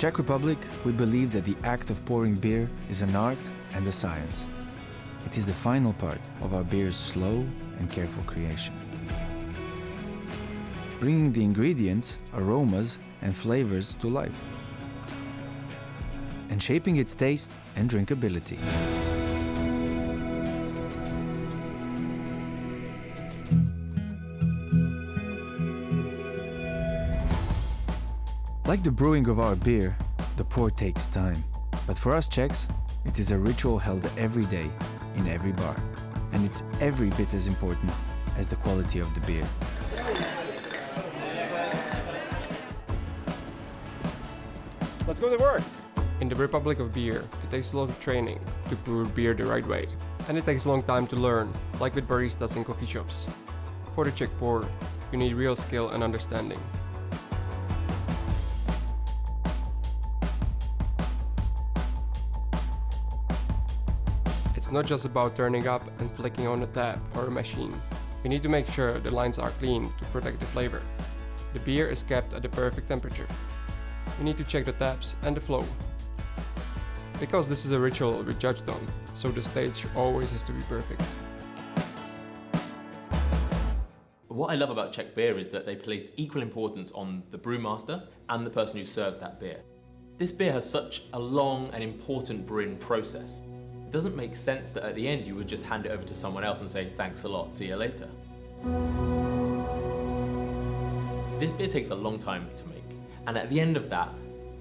Czech Republic, we believe that the act of pouring beer is an art and a science. It is the final part of our beer's slow and careful creation. Bringing the ingredients, aromas, and flavors to life, and shaping its taste and drinkability. Like the brewing of our beer, the pour takes time. But for us Czechs, it is a ritual held every day, in every bar. And it's every bit as important as the quality of the beer. Let's go to work! In the Republic of Beer, it takes a lot of training to brew beer the right way. And it takes a long time to learn, like with baristas in coffee shops. For the Czech pour, you need real skill and understanding. It's not just about turning up and flicking on a tap or a machine. You need to make sure the lines are clean to protect the flavor. The beer is kept at the perfect temperature. You need to check the taps and the flow. Because this is a ritual we judged on, so the stage always has to be perfect. What I love about Czech beer is that they place equal importance on the brewmaster and the person who serves that beer. This beer has such a long and important brewing process. It doesn't make sense that at the end you would just hand it over to someone else and say, thanks a lot, see you later. This beer takes a long time to make, and at the end of that,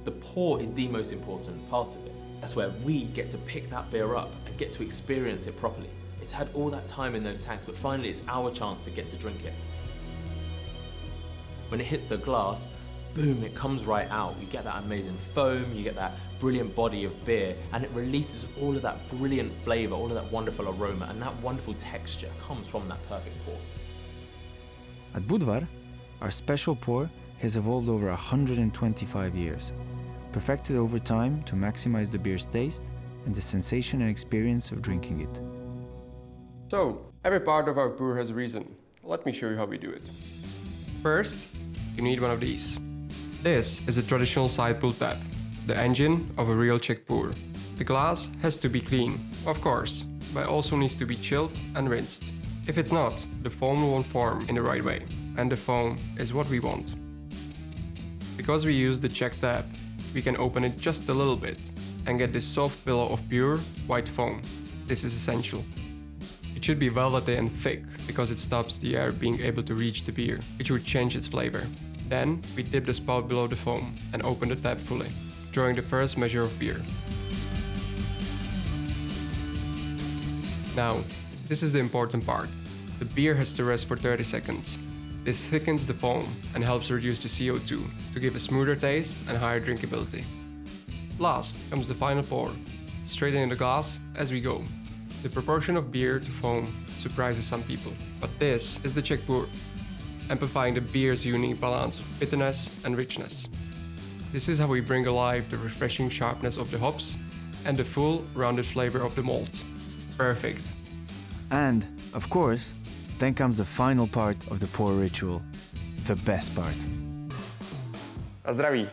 the pour is the most important part of it. That's where we get to pick that beer up and get to experience it properly. It's had all that time in those tanks, but finally it's our chance to get to drink it. When it hits the glass, boom, it comes right out. You get that amazing foam, you get that brilliant body of beer, and it releases all of that brilliant flavor, all of that wonderful aroma, and that wonderful texture comes from that perfect pour. At Budvar, our special pour has evolved over 125 years, perfected over time to maximize the beer's taste and the sensation and experience of drinking it. So, every part of our brew has a reason. Let me show you how we do it. First, you need one of these. This is a traditional side pull tap, the engine of a real Czech pour. The glass has to be clean, of course, but also needs to be chilled and rinsed. If it's not, the foam won't form in the right way, and the foam is what we want. Because we use the Czech tap, we can open it just a little bit and get this soft pillow of pure white foam. This is essential. It should be velvety and thick because it stops the air being able to reach the beer, which would change its flavor. Then we dip the spout below the foam and open the tap fully, drawing the first measure of beer. Now, this is the important part. The beer has to rest for 30 seconds. This thickens the foam and helps reduce the CO2 to give a smoother taste and higher drinkability. Last comes the final pour, straight in the glass as we go. The proportion of beer to foam surprises some people, but this is the Czech pour, amplifying the beer's unique balance of bitterness and richness. This is how we bring alive the refreshing sharpness of the hops and the full, rounded flavor of the malt. Perfect. And, of course, then comes the final part of the pour ritual, the best part. A zdraví!